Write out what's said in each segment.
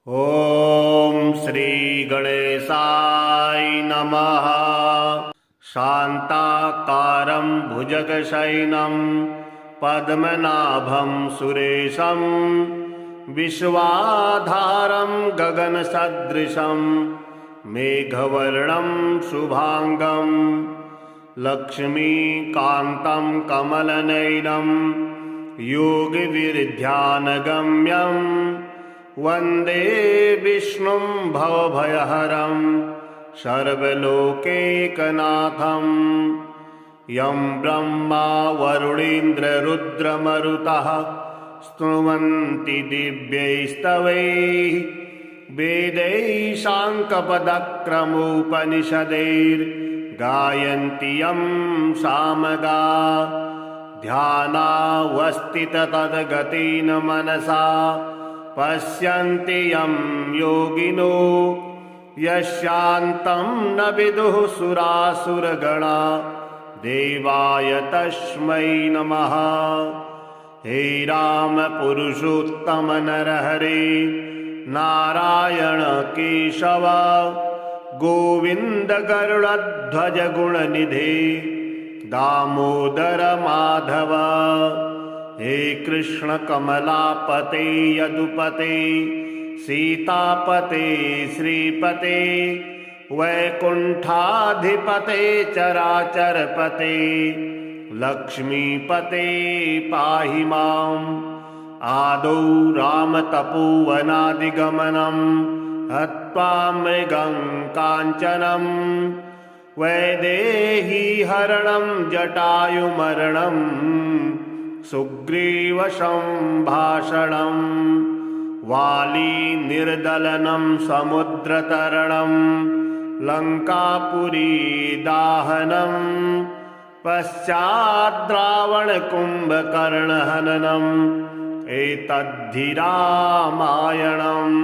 ॐ श्री गणेशाय नमः। शान्ताकारं भुजगशयनं पद्मनाभं सुरेशं विश्वाधारं गगनसदृशं मेघवर्णं शुभांगं लक्ष्मीकान्तं कमलनयनं योगविद्यानगम्यं वन्दे विष्णुं भवभयहरं सर्वलोकैकनाथं। यं ब्रह्मा वरुणेन्द्ररुद्रमरुतः स्तुवन्ति दिव्यैस्तवैः वेदैः साङ्गपदक्रमोपनिषदैर्गायन्ति यं सामगा। ध्यानावस्थिततद्गतेन मनसा पश्यन्ति यं योगिनो यस्यान्तं न विदुः सुरासुरगणा। देवाय तस्मै नमः। हे राम पुरुषोत्तम नरहरे नारायण केशव गोविन्द गरुडध्वज गुणनिधे दामोदर माधव। हे कृष्ण कमलापते यदुपते सीतापते श्रीपते वैकुण्ठाधिपते चराचरपते लक्ष्मीपते पाहि माम्। आदौ रामतपोवनादिगमनं हत्वा मृगं काञ्चनं वैदेहीहरणं जटायुमरणं सुग्रीवसम्भाषणं वाली निर्दलनं समुद्रतरणं लङ्कापुरी दाहनं पश्चाद्रावणकुम्भकर्णहननम् एतद्धि रामायणम्।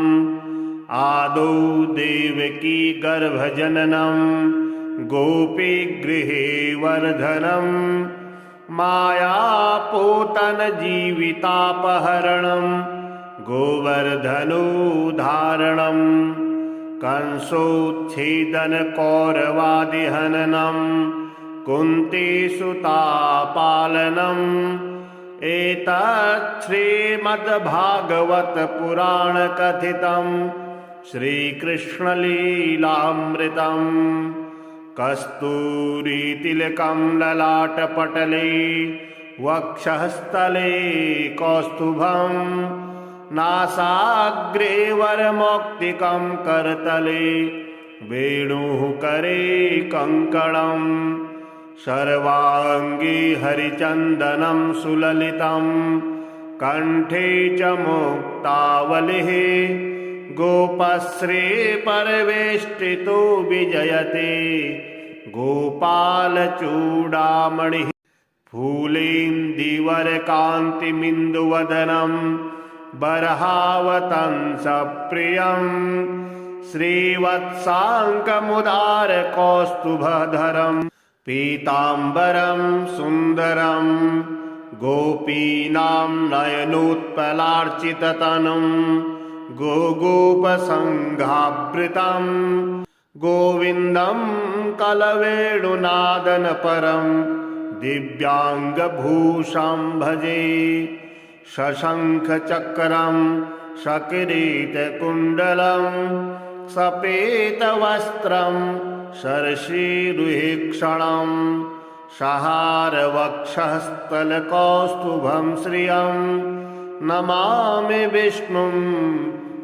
आदौ देवकी गर्भजननं गोपीगृहे वर्धनं मायापूतन जीवितापहरणं गोवर्धनोद्धारणं कंसोच्छेदन कौरवादिहननं कुन्तीसुतापालनम् एतत् श्रीमद्भागवत पुराण कथितं श्रीकृष्णलीलामृतम्। कस्तूरीतिलकं ललाटपटले वक्षःस्थले कौस्तुभं नासाग्रे वरमौक्तिकं करतले वेणुः करे कङ्कणं सर्वाङ्गे हरिचन्दनं सुललितं कण्ठे च मुक्तावलिः गोपश्री परिवेष्टितो विजयते गोपालचूडामणिः। फूलेन्दीवरकान्तिमिन्दुवदनं बर्हावतंसप्रियं श्रीवत्साङ्कमुदारकौस्तुभधरं पीताम्बरं सुन्दरं गोपीनां नयनोत्पलार्चिततनुं गोगोपसङ्घावृतं गोविन्दं कलवेणुनादनपरं दिव्याङ्गभूषं भजे। शशङ्खचक्रं शकिरीटकुण्डलं सपेतवस्त्रं शर्षीरुहेक्षणं सहारवक्षस्थलकौस्तुभं श्रियं नमामि विष्णुं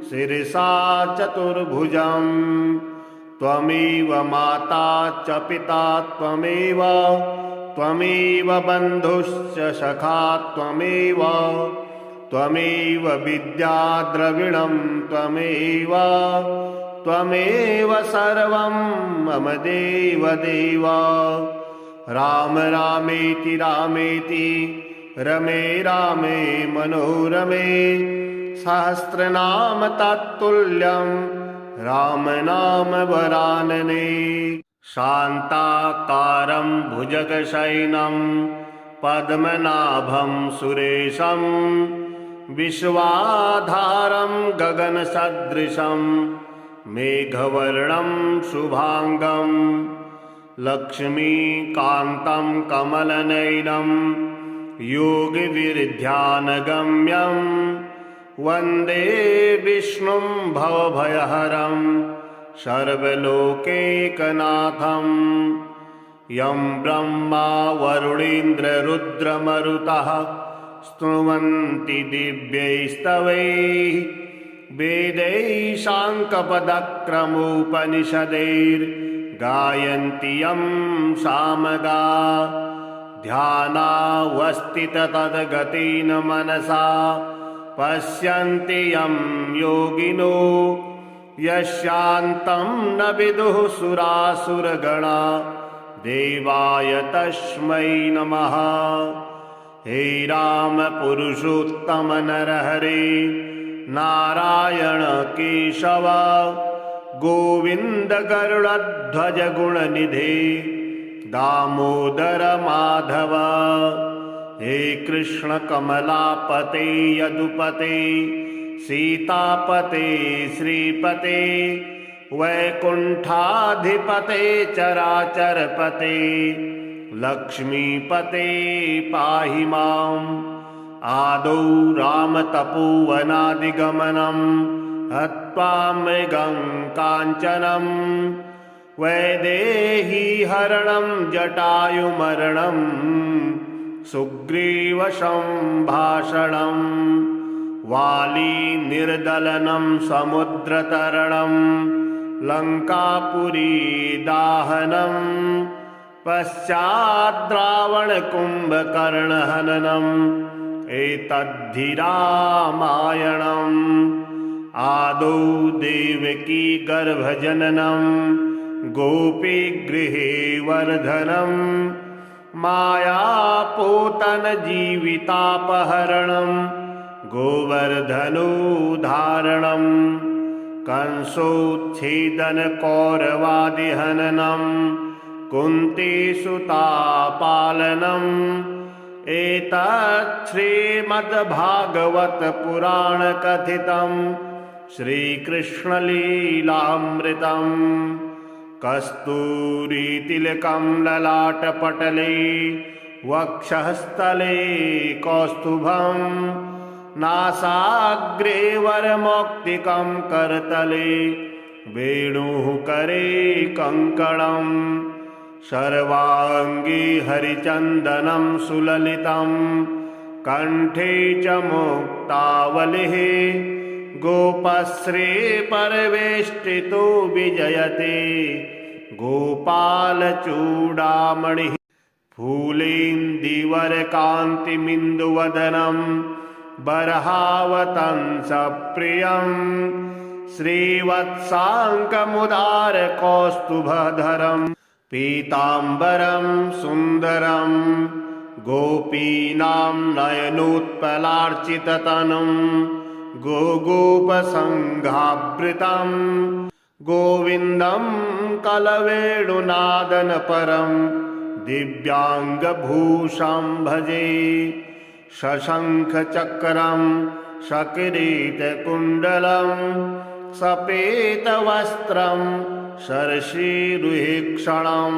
शिरसा चतुर्भुजं। त्वमेव माता च पिता त्वमेव बन्धुश्च सखा त्वमेव विद्या द्रविणं त्वमेव सर्वं मम देव। राम रामेति रामेति रमे रामे मनोरमे सहस्रनाम तत्तुल्यं राम नाम वरानने। शान्ताकारं भुजगशयनं पद्मनाभं सुरेशं विश्वाधारं गगनसदृशं मेघवर्णं शुभांगं लक्ष्मीकान्तं कमलनयनं योगिविरध्यानगम्यं वन्दे विष्णुं भवभयहरं सर्वलोकैकनाथं यं ब्रह्मा वरुणेन्द्ररुद्रमरुतः स्तुवन्ति दिव्यैस्तवैः वेदैः साङ्कपदक्रमोपनिषदैर्गायन्ति यं सामगा ध्यानावस्थिततद्गतेन मनसा पश्यन्ति यं योगिनो यस्यान्तं न विदुः सुरासुरगणा देवाय तस्मै नमः। हे राम पुरुषोत्तम नरहरे नारायण केशव गोविंद गरुड़ध्वज गुणनिधे दामोदर माधव। हे कृष्ण कमलापते यदुपते सीतापते श्रीपते वैकुंठाधिपते चराचरपते लक्ष्मीपते पाहि माम्। आदौ रामतपोवनादिगमनं हत्वा मृगं काञ्चनं वैदेहीहरणं जटायुमरणं सुग्रीवसम्भाषणं वालीनिर्दलनं समुद्रतरणं लङ्कापुरीदाहनं पश्चाद्रावणकुम्भकर्णहननम् एतद्धि रामायणम्। आदौ देवकी गर्भजननं गोपीगृहे वर्धनं मायापूतनजीवितापहरणं गोवर्धनोद्धारणं कंसोच्छेदनकौरवादिहननं कुन्तीसुतापालनम् एतत् श्रीमद्भागवत पुराण कथितं श्रीकृष्णलीलामृतं कस्तूरीतिलकं ललाटपटले वक्षःस्थले कौस्तुभं नासाग्रे वरमौक्तिकं करतले वेणुः करे कङ्कणं सर्वाङ्गे हरिचन्दनं सुललितं कण्ठे च मुक्तावलिः गोपश्री परिवेष्टितो विजयते गोपालचूडामणिः फूलेन्दीवरकान्तिमिन्दुवदनं बर्हावतंसप्रियं श्रीवत्साङ्कमुदारकौस्तुभधरम् पीताम्बरं सुन्दरं गोपीनां नयनोत्पलार्चिततनुं गोगोपसङ्घावृतं गोविन्दं कलवेणुनादनपरं दिव्याङ्गभूषं भजे शशङ्खचक्रं शकिरीटकुण्डलं सपेतवस्त्रं शर्षीरुहीक्षणं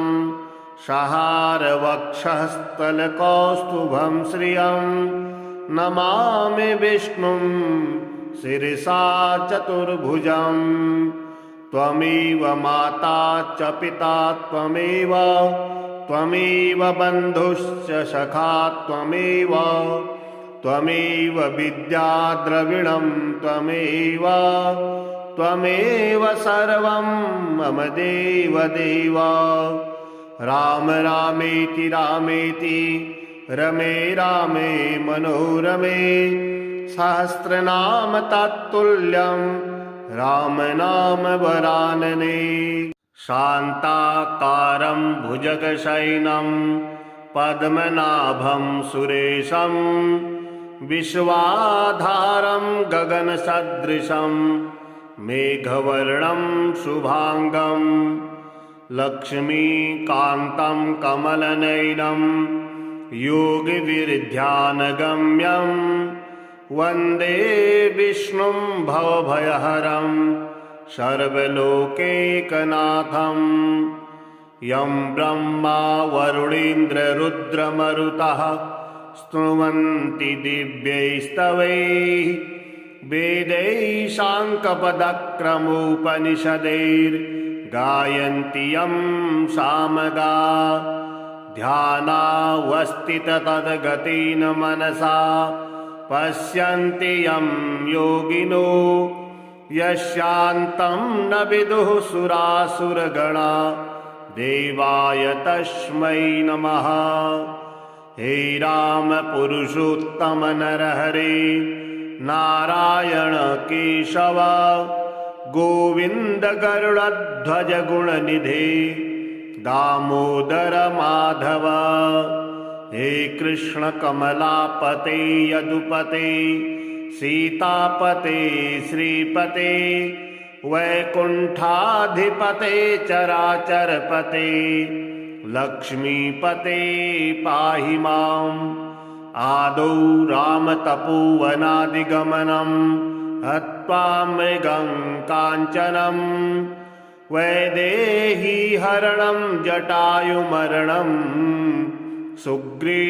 सहारवक्षस्थलकौस्तुभं श्रियं नमामि विष्णुं शिरसा चतुर्भुजं त्वमेव माता च पिता त्वमेव बन्धुश्च सखा त्वमेव विद्या द्रविणं त्वमेव सर्वं मम देव। राम रामेति रामेति रमे रामे मनोरमे सहस्रनाम तत्तुल्यं राम नाम वरानने। शान्ताकारं भुजगशयनं पद्मनाभं सुरेशं विश्वाधारं गगनसदृशं मेघवर्णं शुभांगं लक्ष्मीकान्तं कमलनयनं योगिविरध्यानगम्यं वन्दे विष्णुं भवभयहरं सर्वलोकैकनाथं। यं ब्रह्मा वरुणेन्द्ररुद्रमरुतः स्तुवन्ति दिव्यैस्तवैः वेदैः साङ्कपदक्रमोपनिषदैर्गायन्ति यं सामगा। ध्यानावस्थिततद्गतेन मनसा पश्यन्ति यं योगिनो यस्यान्तं न विदुः सुरासुरगणा। देवाय तस्मै नमः। हे राम पुरुषोत्तम नरहरे नारायण केशव गोविन्द गरुडध्वज गुणनिधे दामोदर माधव। हे कृष्ण कमलापते यदुपते सीतापते श्रीपते वैकुण्ठाधिपते चराचरपते लक्ष्मीपते पाहि माम्। आदौ रामतपोवनादिगमनं हत्वा मृगं काञ्चनं वैदेहीहरणं जटायुमरणं सुग्रीवसम्भाषणं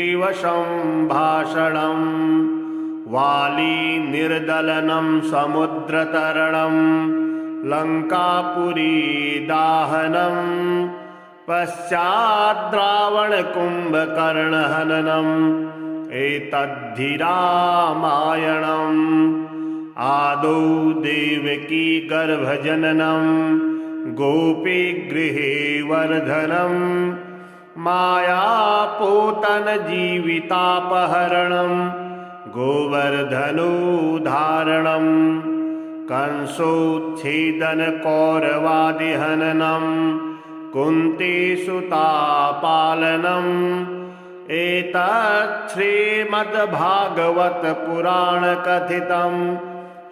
वालीनिर्दलनं समुद्रतरणं लङ्कापुरीदाहनं पश्चाद्रावणकुम्भकर्णहननम् एतद्धि रामायणम्। आदौ देवकी गर्भजननं गोपीगृहे वर्धनं मायापूतनजीवितापहरणं गोवर्धनोद्धारणं कंसोच्छेदनकौरवादिहननं कुन्तीसुतापालनम् एतत् श्रीमद्भागवत पुराण कथितं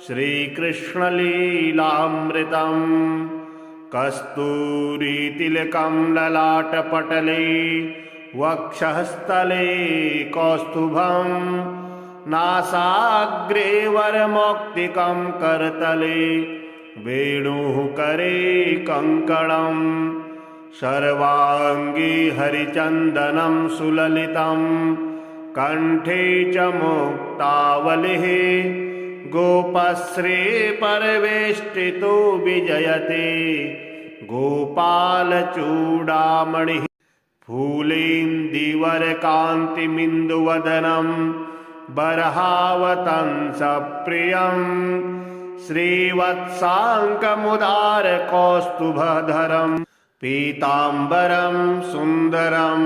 श्रीकृष्णलीलामृतं। कस्तूरीतिलकं ललाटपटले वक्षःस्थले कौस्तुभं नासाग्रे वरमौक्तिकं करतले वेणुः करे कङ्कणं सर्वाङ्गे हरिचन्दनं सुललितं कण्ठे च मुक्तावलिः गोपश्री परिवेष्टितो विजयते गोपालचूडामणिः फूलेन्दीवरकान्तिमिन्दुवदनं बर्हावतंसप्रियं श्रीवत्साङ्कमुदारकौस्तुभधरम् पीताम्बरं सुन्दरं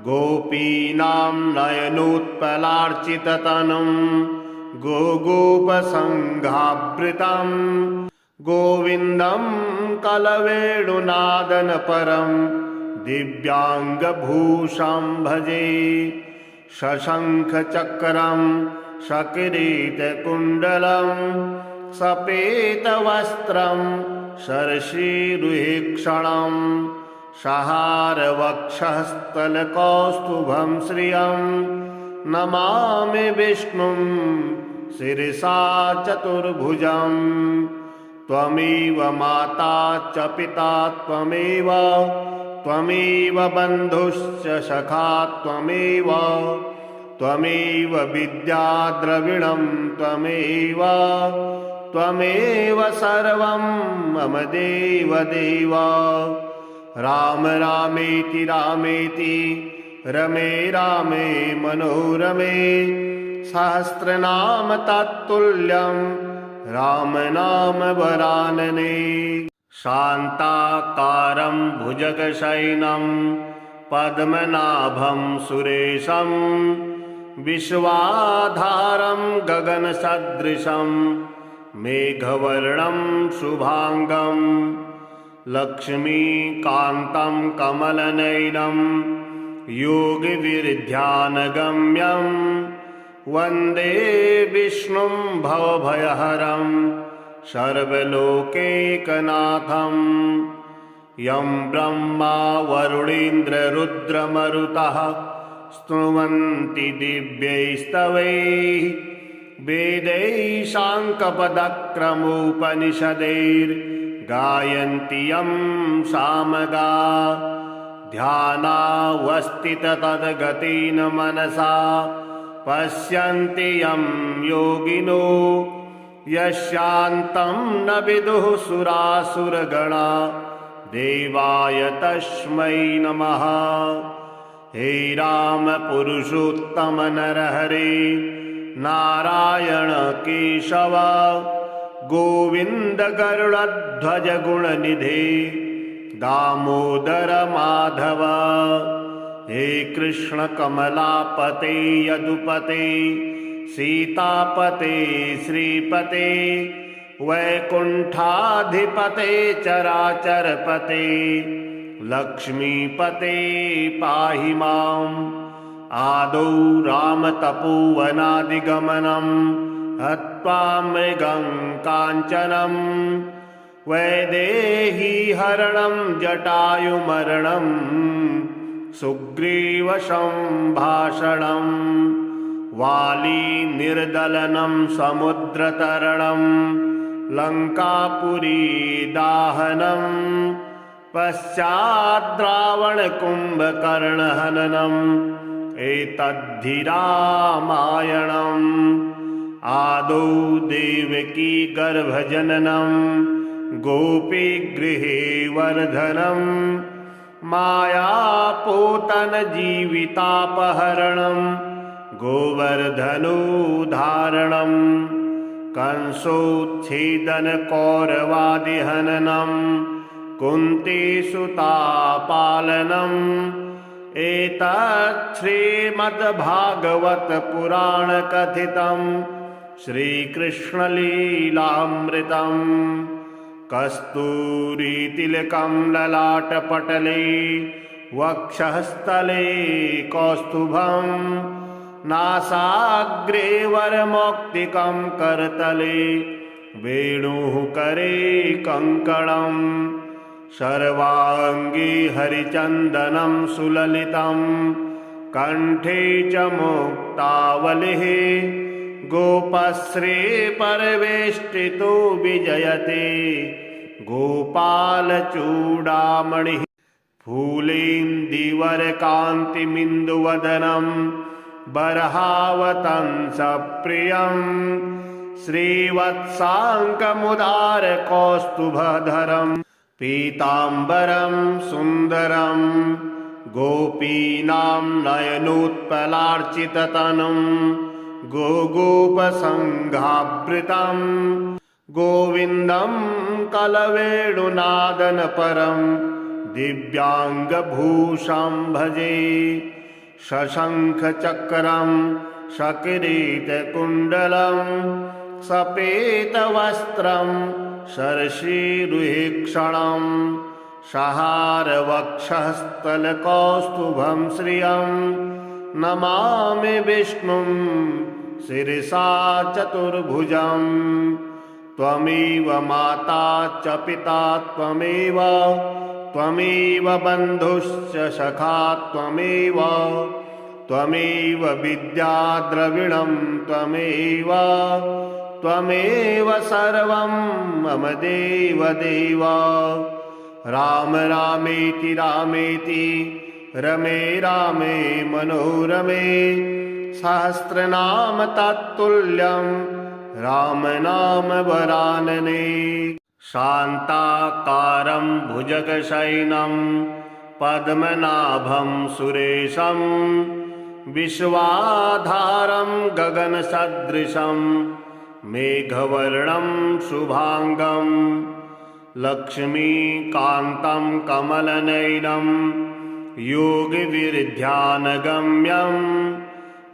गोपीनां नयनोत्पलार्चिततनुं गोगोपसङ्घावृतं गोविन्दं कलवेणुनादनपरं दिव्याङ्गभूषं भजे। शशङ्खचक्रं सकिरीटकुण्डलं सपेतवस्त्रं शर्षीरुहेक्षणं सहारवक्षस्थलकौस्तुभं श्रियं नमामि विष्णुं शिरसा चतुर्भुजं। त्वमेव माता च पिता त्वमेव त्वमेव बन्धुश्च सखा त्वमेव त्वमेव विद्या द्रविणं त्वमेव त्वमेव सर्वं मम देवदेव। राम रामेति रामेति रमे रामे मनोरमे सहस्रनाम तत्तुल्यं राम नाम वरानने। शान्ताकारं भुजगशयनं पद्मनाभं सुरेशं विश्वाधारं गगनसदृशं मेघवर्णं शुभांगं लक्ष्मीकान्तं कमलनयनं योगिविरध्यानगम्यं वन्दे विष्णुं भवभयहरं सर्वलोकैकनाथं। यं ब्रह्मा वरुणेन्द्ररुद्रमरुतः स्तुवन्ति दिव्यैस्तवैः वेदैशाङ्कपदक्रमोपनिषदैर्गायन्ति यं सामगा ध्यानावस्थिततद्गतेन मनसा पश्यन्ति यं योगिनो यस्यान्तं न विदुः सुरासुरगणा देवाय तस्मै नमः। हे राम पुरुषोत्तम नरहरे नारायण केशव गोविंद गरुड़ध्वज गुणनिधे दामोदर माधव। हे कृष्ण कमलापते यदुपते सीतापते श्रीपते वैकुंठाधिपते चराचरपते लक्ष्मीपते पाहि माम्। आदौ रामतपोवनादिगमनं हत्वा मृगं काञ्चनं वैदेहीहरणं जटायुमरणं सुग्रीवसम्भाषणं वालीनिर्दलनं समुद्रतरणं लङ्कापुरीदाहनं पश्चाद्रावणकुम्भकर्णहननम् एतद्धि रामायणम्। आदौ देवकी गर्भजननं गोपीगृहे वर्धनं मायापूतनजीवितापहरणं गोवर्धनोद्धारणं कंसोच्छेदनकौरवादिहननं कुन्तीसुतापालनम् एतत् श्रीमद्भागवत पुराण कथितं श्रीकृष्णलीलामृतं। कस्तूरीतिलकं ललाटपटले वक्षःस्थले कौस्तुभं नासाग्रे वरमौक्तिकं करतले वेणुः करे कङ्कणम् सर्वाङ्गे हरिचन्दनं सुललितं कण्ठे च मुक्तावलिः गोपश्री परवेष्टितो विजयते गोपालचूडामणिः। फूलेन्दीवरकान्तिमिन्दुवदनं बर्हावतंसप्रियं श्रीवत्साङ्कमुदारकौस्तुभधरम् पीताम्बरं सुन्दरं गोपीनां नयनोत्पलार्चिततनुं गोगोपसङ्घावृतं गोविन्दं कलवेणुनादनपरं दिव्याङ्गभूषं भजे। शशङ्खचक्रं सकिरीटकुण्डलं सपेतवस्त्रं शर्षीरुहीक्षणं सहारवक्षस्थलकौस्तुभं श्रियं नमामि विष्णुं शिरसा चतुर्भुजं। त्वमेव माता च पिता त्वमेव त्वमेव बन्धुश्च सखा त्वमेव त्वमेव विद्या द्रविणं त्वमेव त्वमेव सर्वं मम देव देव। राम रामेति रामेति रमे रामे मनोरमे सहस्रनाम तत्तुल्यं राम नाम वरानने। शान्ताकारं भुजगशयनं पद्मनाभं सुरेशं विश्वाधारं गगनसदृशं मेघवर्णं शुभांगं लक्ष्मीकान्तं कमलनयनं योगिविरध्यानगम्यं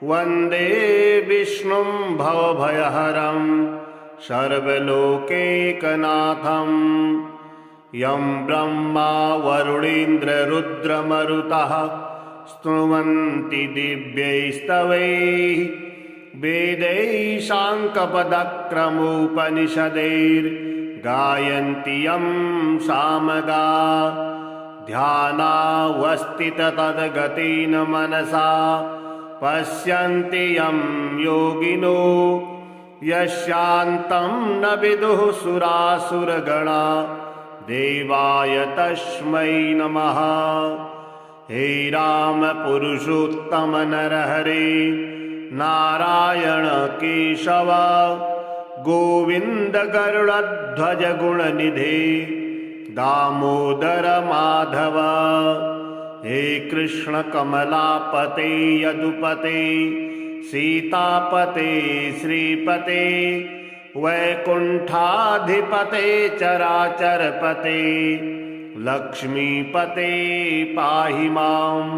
वन्दे विष्णुं भवभयहरं सर्वलोकैकनाथं। यं ब्रह्मा वरुणेन्द्ररुद्रमरुतः स्तुवन्ति दिव्यैस्तवैः वेदैशाङ्कपदक्रमोपनिषदैर्गायन्ति यं सामगा ध्यानावस्थिततद्गतेन मनसा पश्यन्ति यं योगिनो यस्यान्तं न विदुः सुरासुरगणा देवाय तस्मै नमः। हे राम पुरुषोत्तम नरहरे नारायण केशव गोविंद गरुड़ध्वज गुणनिधे दामोदर माधव। हे कृष्ण कमलापते यदुपते सीतापते श्रीपते वैकुंठाधिपते चराचरपते लक्ष्मीपते पाहि माम्।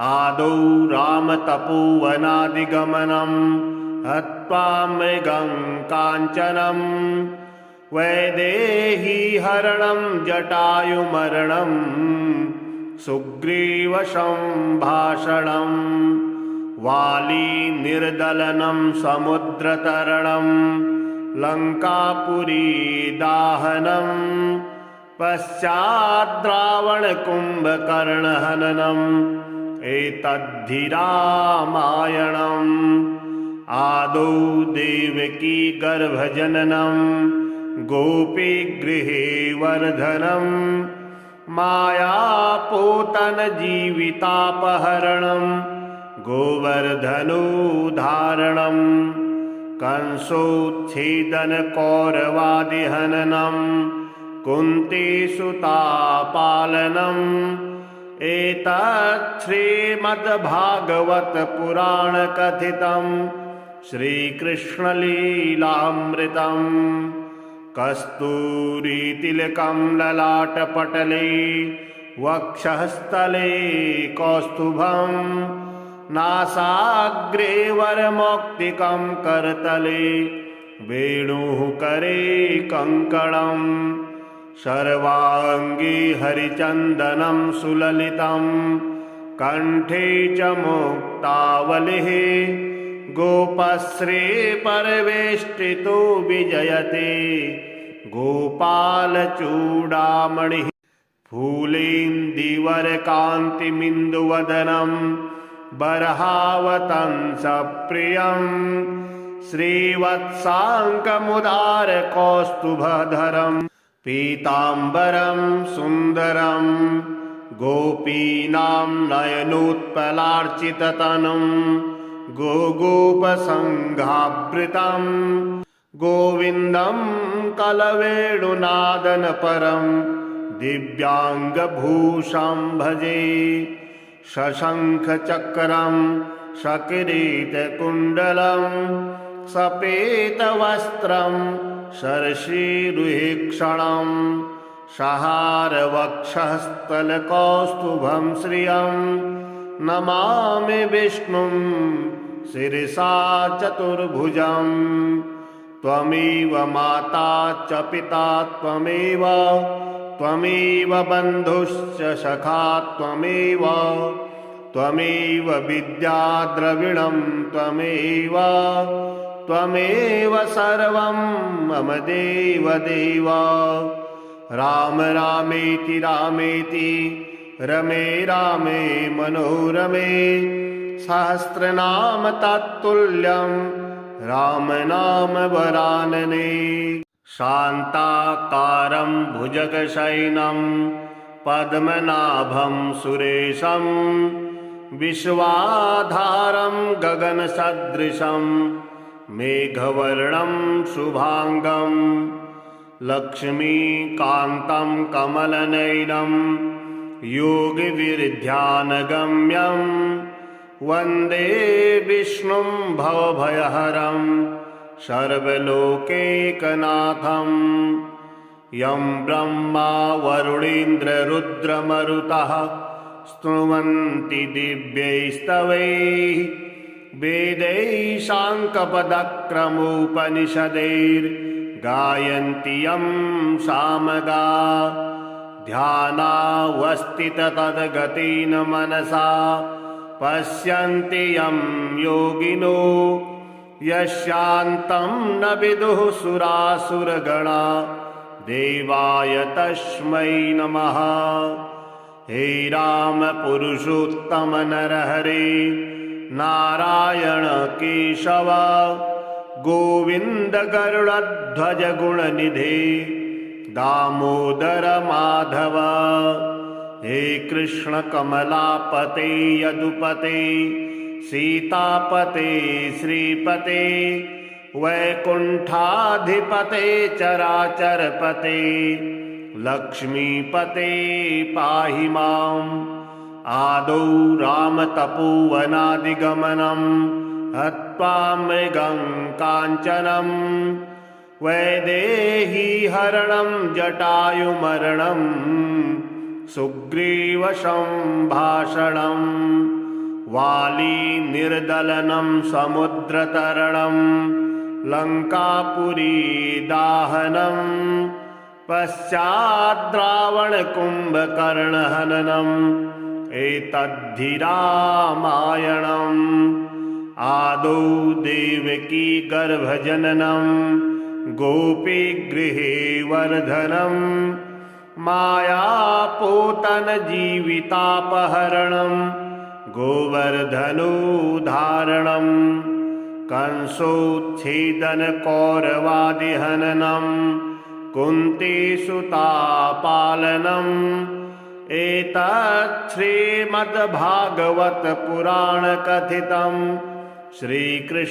आदौ रामतपोवनादिगमनं हत्वा मृगं काञ्चनं वैदेहीहरणं जटायुमरणं सुग्रीवसम्भाषणं वालीनिर्दलनं समुद्रतरणं लङ्कापुरीदाहनं पश्चाद्रावणकुम्भकर्णहननम् एतद्धि रामायणम्। आदौ देवकी गर्भजननं गोपीगृहे वर्धनं मायापूतनजीवितापहरणं गोवर्धनोद्धारणं कंसोच्छेदनकौरवादिहननं कुन्तीसुतापालनम् एतत् श्रीमद्भागवत पुराण कथितं श्रीकृष्णलीलामृतं। कस्तूरीतिलकं ललाटपटले वक्षःस्थले कौस्तुभं नासाग्रे वरमौक्तिकं करतले वेणुः करे कङ्कणम् सर्वाङ्गे हरिचन्दनं सुललितं कण्ठे च मुक्तावलिः गोपश्री परिवेष्टितो विजयते गोपालचूडामणिः। फूलेन्दीवरकान्तिमिन्दुवदनं बर्हावतंसप्रियं श्रीवत्साङ्कमुदारकौस्तुभधरम् पीताम्बरं सुन्दरं गोपीनां नयनोत्पलार्चिततनुं गोगोपसङ्घावृतं गोविन्दं कलवेणुनादनपरं दिव्याङ्गभूषं भजे। शशङ्खचक्रं सकिरीटकुण्डलं सपेतवस्त्रं शर्षीरुहेक्षणं सहारवक्षस्थलकौस्तुभं श्रियं नमामि विष्णुं शिरसा चतुर्भुजं। त्वमेव माता च पिता त्वमेव त्वमेव बन्धुश्च सखा त्वमेव त्वमेव विद्या द्रविणं त्वमेव त्वमेव सर्वं मम देव देव। राम रामेति रामेति रमे रामे मनोरमे सहस्रनाम तत्तुल्यं राम नाम वरानने। शान्ताकारं भुजगशयनं पद्मनाभं सुरेशं विश्वाधारं गगनसदृशं मेघवर्णं शुभांगं लक्ष्मीकान्तं कमलनयनं योगिविरध्यानगम्यं वन्दे विष्णुं भवभयहरं सर्वलोकैकनाथं। यं ब्रह्मा वरुणेन्द्ररुद्रमरुतः स्तुवन्ति दिव्यैस्तवैः वेदैः साङ्कपदक्रमोपनिषदैर्गायन्ति यं सामगा। ध्यानावस्थिततद्गतेन मनसा पश्यन्ति यं योगिनो यस्यान्तं न विदुः सुरासुरगणा देवाय तस्मै नमः। हे राम पुरुषोत्तम नरहरे नारायण केशव गोविंद गरुड़ध्वज गुणनिधे दामोदर माधव। हे कृष्ण कमलापते यदुपते सीतापते श्रीपते वैकुंठाधिपते चराचरपते लक्ष्मीपते पाहि माम्। आदौ रामतपोवनादिगमनं हत्वा मृगं काञ्चनं वैदेहीहरणं जटायुमरणं सुग्रीवसम्भाषणं वालीनिर्दलनं समुद्रतरणं लङ्कापुरीदाहनं पश्चाद्रावणकुम्भकर्णहननम् एतद्धि रामायणम्। आदौ देवकी गर्भजननं गोपीगृहे वर्धनं मायापूतनजीवितापहरणं गोवर्धनोद्धारणं कंसोच्छेदनकौरवादिहननं कुन्तीसुतापालनम् एतत् श्रीमद्भागवत पुराण कथितं श्रीकृष्णलीलामृतं।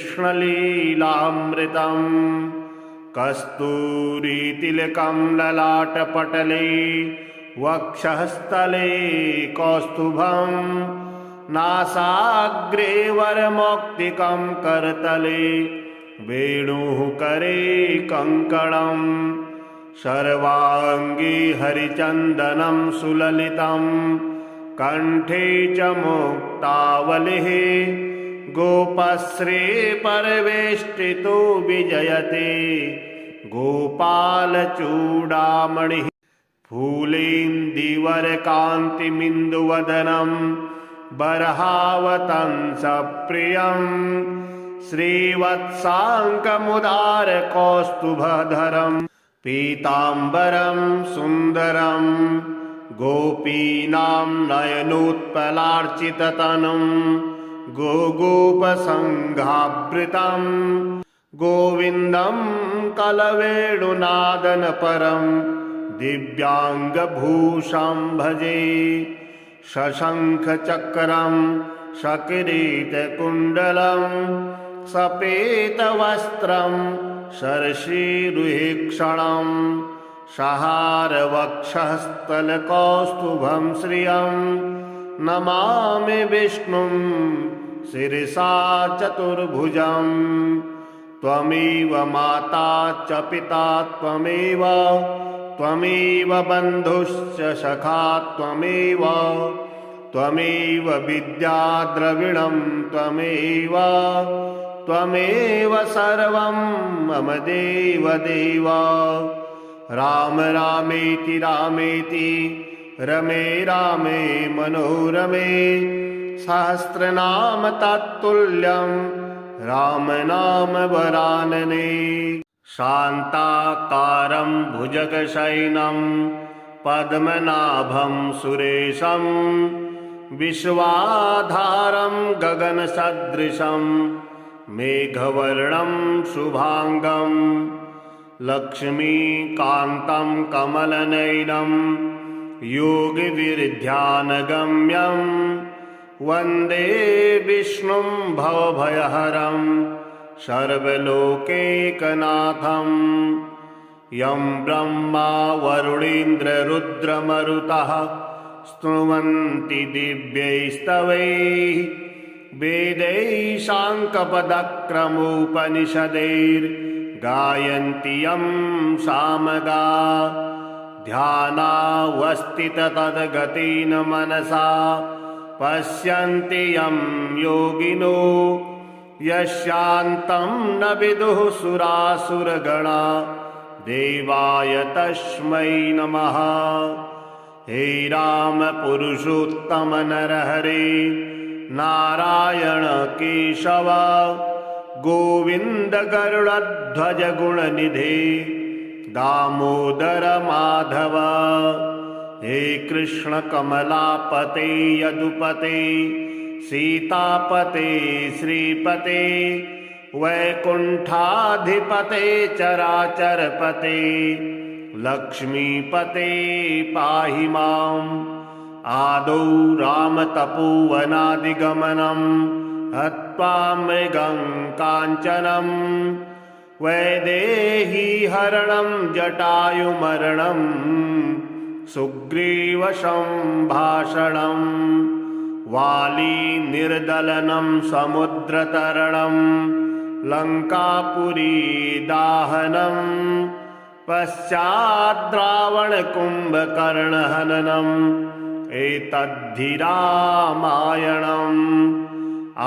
कस्तूरीतिलकं ललाटपटले वक्षःस्थले कौस्तुभं नासाग्रे वरमौक्तिकं करतले वेणुः करे कङ्कणम् सर्वाङ्गे हरिचन्दनं सुललितं कण्ठे च मुक्तावलिः गोपश्री परिवेष्टितो विजयते गोपालचूडामणिः। फूलेन्दीवरकान्तिमिन्दुवदनं बर्हावतंसप्रियं श्रीवत्साङ्कमुदारकौस्तुभधरम् पीताम्बरं सुन्दरं गोपीनां नयनोत्पलार्चिततनुं गोगोपसङ्घावृतं गोविन्दं कलवेणुनादनपरं दिव्याङ्गभूषं भजे। शशङ्खचक्रं सकिरीटकुण्डलं सपेतवस्त्रं शर्षीरुहेक्षणं सहारवक्षस्थलकौस्तुभं श्रियं नमामि विष्णुं शिरसा चतुर्भुजं। त्वमेव माता च पिता त्वमेव त्वमेव बन्धुश्च सखा त्वमेव त्वमेव विद्या द्रविणं त्वमेव त्वमेव सर्वं मम देव देव। राम रामेति रामेति रमे रामे मनोरमे सहस्रनाम तत्तुल्यं राम नाम वरानने। शान्ताकारं भुजगशयनं पद्मनाभं सुरेशं विश्वाधारं गगनसदृशं मेघवर्णं शुभांगं लक्ष्मीकान्तं कमलनयनं योगिविरध्यानगम्यं वन्दे विष्णुं भवभयहरं सर्वलोकैकनाथं। यं ब्रह्मा वरुणेन्द्ररुद्रमरुतः स्तुवन्ति दिव्यैस्तवैः वेदैः साङ्कपदक्रमोपनिषदैर्गायन्ति यं सामगा। ध्यानावस्थिततद्गतेन मनसा पश्यन्ति यं योगिनो यस्यान्तं न विदुः सुरासुरगणा देवाय तस्मै नमः। हे राम पुरुषोत्तम नरहरे नारायण केशव गोविंद गरुड़ध्वज गुणनिधे दामोदर माधव। हे कृष्ण कमलापते यदुपते सीतापते श्रीपते वैकुण्ठाधिपते चराचरपते लक्ष्मीपते पाहि माम्। आदौ रामतपोवनादिगमनं हत्वा मृगं काञ्चनं वैदेहीहरणं जटायुमरणं सुग्रीवसम्भाषणं वालीनिर्दलनं समुद्रतरणं लङ्कापुरीदाहनं पश्चाद्रावणकुम्भकर्णहननम् एतद्धि रामायणम्।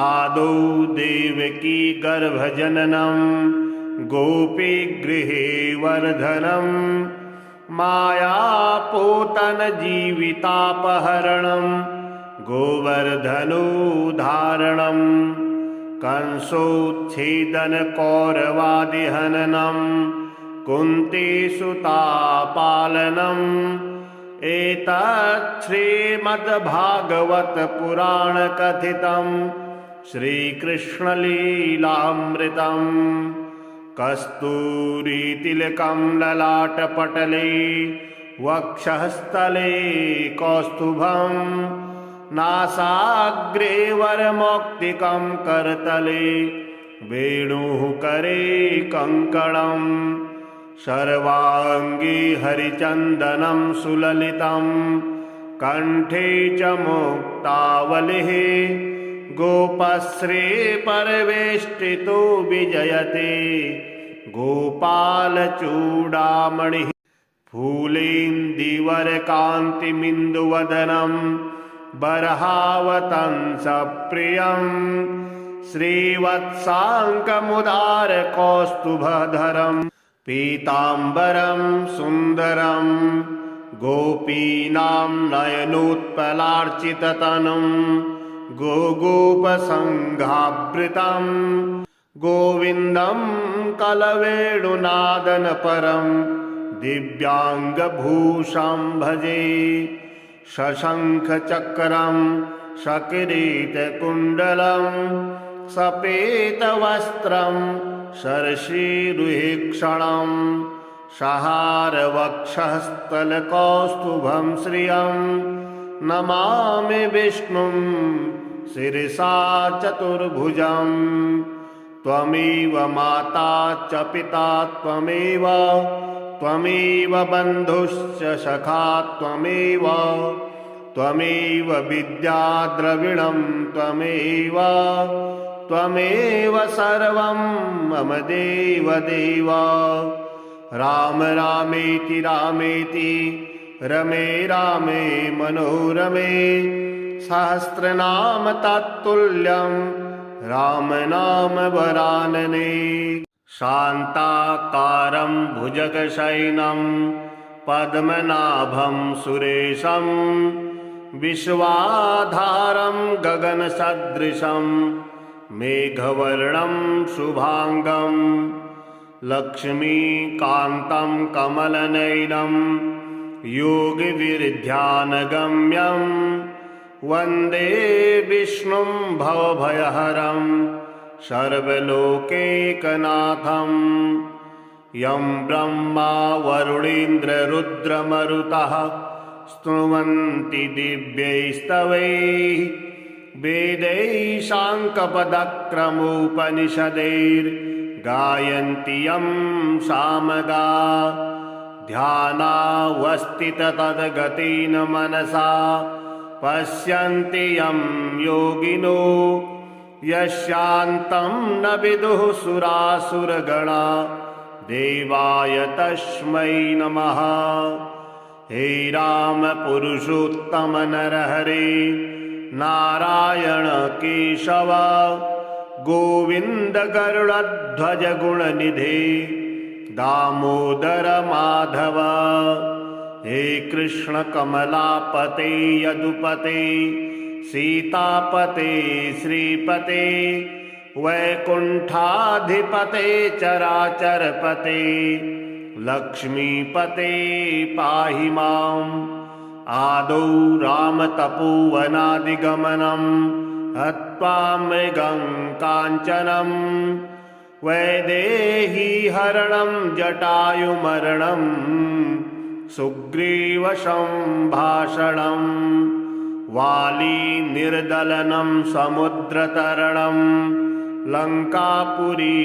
आदौ देवकी गर्भजननं गोपीगृहे वर्धनं मायापूतनजीवितापहरणं गोवर्धनोद्धारणं कंसोच्छेदनकौरवादिहननं कुन्तीसुतापालनम् एतत् श्रीमद्भागवतपुराणकथितं श्रीकृष्णलीलामृतम्। कस्तूरीतिलकं ललाटपटले वक्षःस्थले कौस्तुभं नासाग्रे वरमौक्तिकं करतले वेणुः करे कङ्कणम् सर्वाङ्गे हरिचन्दनं सुललितं कण्ठे च मुक्तावलिः गोपश्री परिवेष्टितो विजयते गोपालचूडामणिः फूलेन्दीवरकान्तिमिन्दुवदनं बर्हावतंसप्रियं श्रीवत्साङ्कमुदारकौस्तुभधरं पीताम्बरं सुन्दरं गोपीनां नयनोत्पलार्चिततनुं गोगोपसङ्घावृतं गोविन्दं कलवेणुनादनपरं दिव्याङ्गभूषं भजे शशङ्खचक्रं सकिरीटकुण्डलं सपेतवस्त्रं शर्षीरुहेक्षणं सहारवक्षस्थलकौस्तुभं श्रियं नमामि विष्णुं शिरसा चतुर्भुजं। त्वमेव माता च पिता त्वमेव त्वमेव बन्धुश्च सखा त्वमेव त्वमेव विद्या द्रविणं त्वमेव त्वमेव सर्वं मम देवदेव। राम रामेति रामेति रमे रामे मनोरमे सहस्रनाम तत्तुल्यं राम नाम वरानने। शान्ताकारं भुजगशयनं पद्मनाभं सुरेशं विश्वाधारं गगनसदृशं मेघवर्णं शुभांगं लक्ष्मीकान्तं कमलनयनं योगिविरध्यानगम्यं वन्दे विष्णुं भवभयहरं सर्वलोकैकनाथं। यं ब्रह्मा वरुणेन्द्ररुद्रमरुतः स्तुवन्ति दिव्यैस्तवैः वेदैः साङ्कपदक्रमोपनिषदैर्गायन्ति यं सामगा। ध्यानावस्थिततद्गतेन मनसा पश्यन्ति यं योगिनो यस्यान्तं न विदुः सुरासुरगणा देवाय तस्मै नमः। हे राम पुरुषोत्तम नरहरे नारायण केशव गोविन्द गरुडध्वज गुणनिधे दामोदर माधव। हे कृष्ण कमलापते यदुपते सीतापते श्रीपते वैकुण्ठाधिपते चराचरपते लक्ष्मीपते पाहि माम्। आदौ रामतपोवनादिगमनं हत्वा मृगं काञ्चनं वैदेही हरणं जटायुमरणं सुग्रीवसम्भाषणं वाली निर्दलनं समुद्रतरणं लङ्कापुरी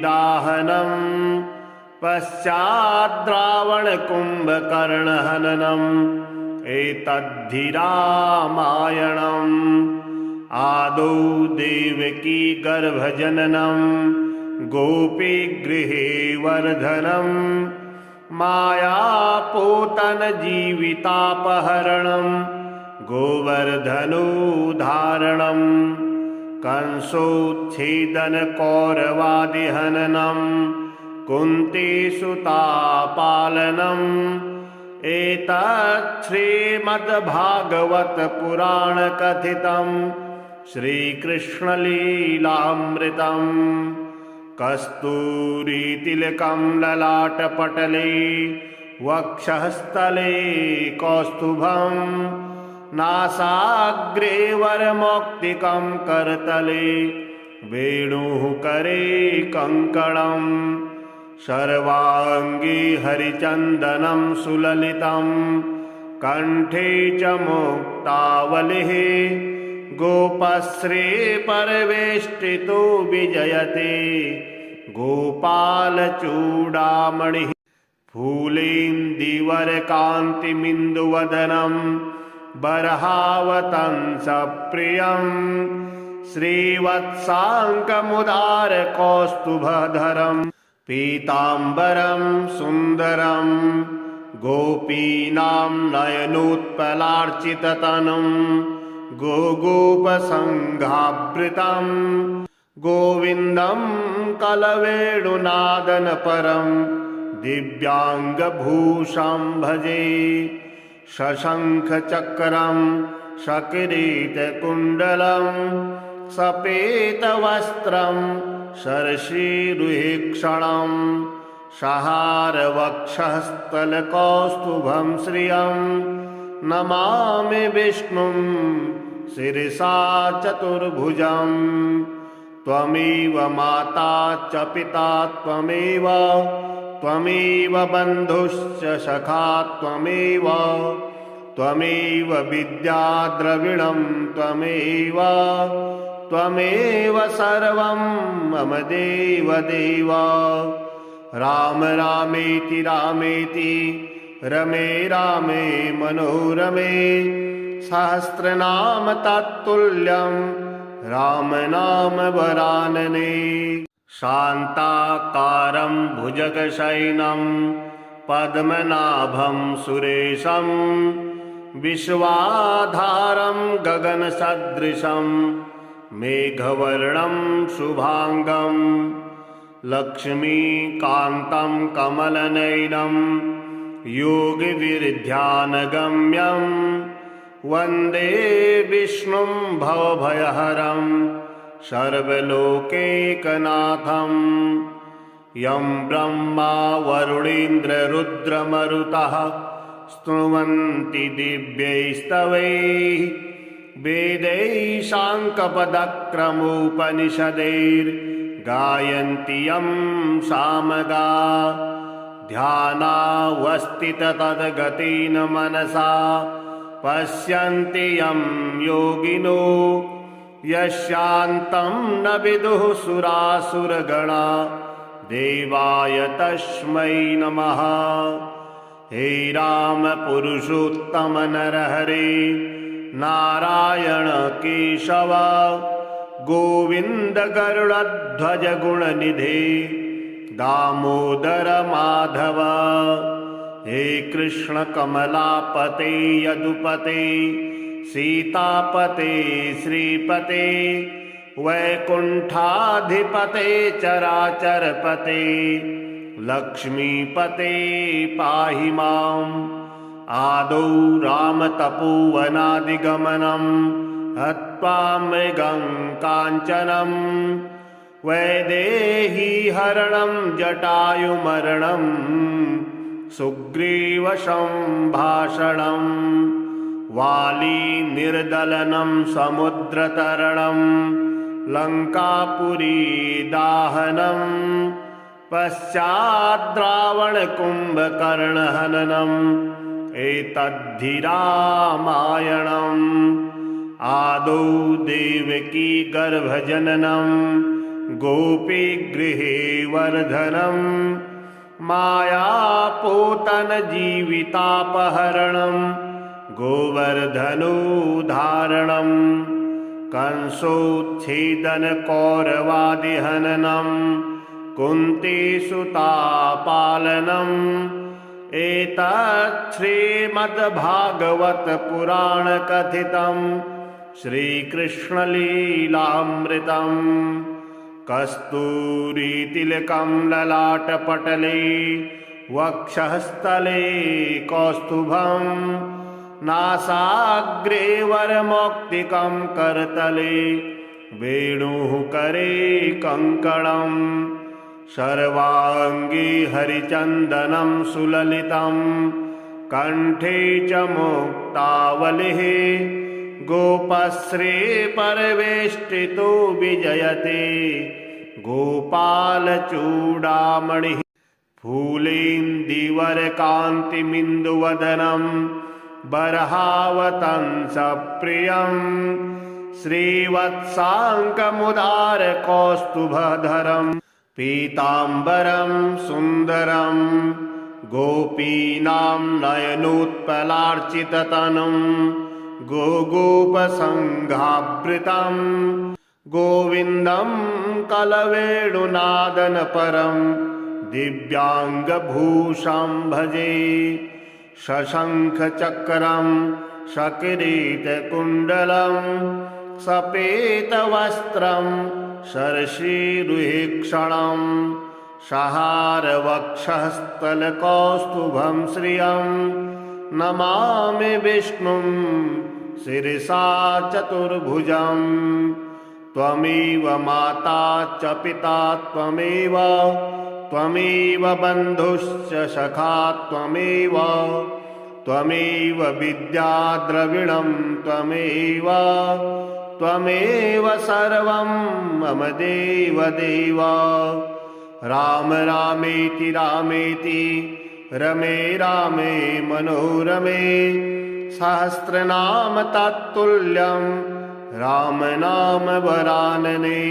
दाहनं पश्चाद्रावणकुम्भकर्णहननम् एतद्धि रामायणम् आदौ देवकी गर्भजननं गोपीगृहे वर्धनं मायापूतनजीवितापहरणं गोवर्धनोद्धारणं कंसोच्छेदनकौरवादिहननं कुन्तीसुतापालनम् एतत् श्रीमद्भागवतपुराणकथितं श्रीकृष्णलीलामृतम् कस्तूरीतिलकं ललाटपटले वक्षःस्थले कौस्तुभं नासाग्रे वरमौक्तिकं करतले वेणुः करे कङ्कणम् सर्वाङ्गे हरिचन्दनं सुललितं कण्ठे च मुक्तावलिः गोपश्रीपरिवेष्टितो विजयते गोपालचूडामणिः फूलेन्दीवरकान्तिमिन्दुवदनं बर्हावतंसप्रियं श्रीवत्साङ्कमुदारकौस्तुभधरम् पीताम्बरं सुन्दरं गोपीनां नयनोत्पलार्चिततनुं गोगोपसङ्घावृतं गोविन्दं कलवेणुनादनपरं दिव्याङ्गभूषं भजे शशङ्खचक्रं सकिरीटकुण्डलं सपेतवस्त्रं शर्षीरुहेक्षणं सहारवक्षस्थलकौस्तुभं श्रियं नमामि विष्णुं शिरसा चतुर्भुजं त्वमेव माता च पिता त्वमेव बन्धुश्च सखा त्वमेव विद्या द्रविणं त्वमेव सर्वं मम देव राम रामेति रमे रामे मनोरमे सहस्रनाम तत्तुल्यं राम नाम वरानने शान्ताकारं भुजगशयनं पद्मनाभं सुरेशं विश्वाधारं गगनसदृशं मेघवर्णं शुभांगं लक्ष्मीकान्तं कमलनयनं योगिविरध्यानगम्यं वन्दे विष्णुं भवभयहरं सर्वलोकैकनाथं यं ब्रह्मा वरुणेन्द्ररुद्रमरुतः स्तुवन्ति दिव्यैस्तवैः वेदैः साङ्कपदक्रमोपनिषदैर्गायन्ति यं सामगा ध्यानावस्थिततद्गतेन मनसा पश्यन्ति यं योगिनो यस्यान्तं न विदुः सुरासुरगणा देवाय तस्मै नमः। हे राम पुरुषोत्तम नरहरे नारायण केशव गोविंद गरुड़ध्वज गुणनिधे दामोदर माधव। हे कृष्ण कमलापते यदुपते सीतापते श्रीपते वैकुंठाधिपते चराचरपते लक्ष्मीपते पाहि माम्। आदौ रामतपोवनादिगमनं हत्वा मृगं काञ्चनं वैदेही हरणं जटायुमरणं सुग्रीवसम्भाषणं वाली निर्दलनं समुद्रतरणं लङ्कापुरी दाहनम् पश्चाद् रावणकुम्भकर्णहननम् एतद्धि रामायणम् आदौ देवकी गर्भजननम् गोपीगृहे वर्धनम् मायापूतनजीवितापहरणम् गोवर्धनोद्धारणम् कंसोच्छेदनकौरवादिहननम् कुन्तीसुतापालनम् एतत् श्रीमद्भागवतपुराणकथितम् श्रीकृष्णलीलामृतम् कस्तूरीतिलकं ललाटपटले वक्षःस्थले कौस्तुभम् नासाग्रे वरमौक्तिकं करतले वेणुः करे कङ्कणम् सर्वाङ्गे हरिचन्दनं सुललितं कण्ठे च मुक्तावलिः गोपश्री परिवेष्टितो विजयते गोपालचूडामणिः फूलेन्दीवरकान्तिमिन्दुवदनं बर्हावतंसप्रियं श्रीवत्साङ्कमुदारकौस्तुभधरं पीताम्बरं सुन्दरं गोपीनां नयनोत्पलार्चिततनुं गोगोपसङ्घावृतं गोविन्दं कलवेणुनादनपरं दिव्याङ्गभूषं भजे शशङ्खचक्रं सकिरीटकुण्डलं सपेतवस्त्रं शर्षीरुहेक्षणं सहारवक्षस्थलकौस्तुभं श्रियं नमामि विष्णुं शिरसा चतुर्भुजं त्वमेव माता च पिता त्वमेव त्वमेव बन्धुश्च सखा त्वमेव त्वमेव विद्या द्रविणं त्वमेव त्वमेव सर्वं मम देवदेव राम रामेति रामेति रमे रामे मनोरमे सहस्रनाम तत्तुल्यं राम नाम वरानने।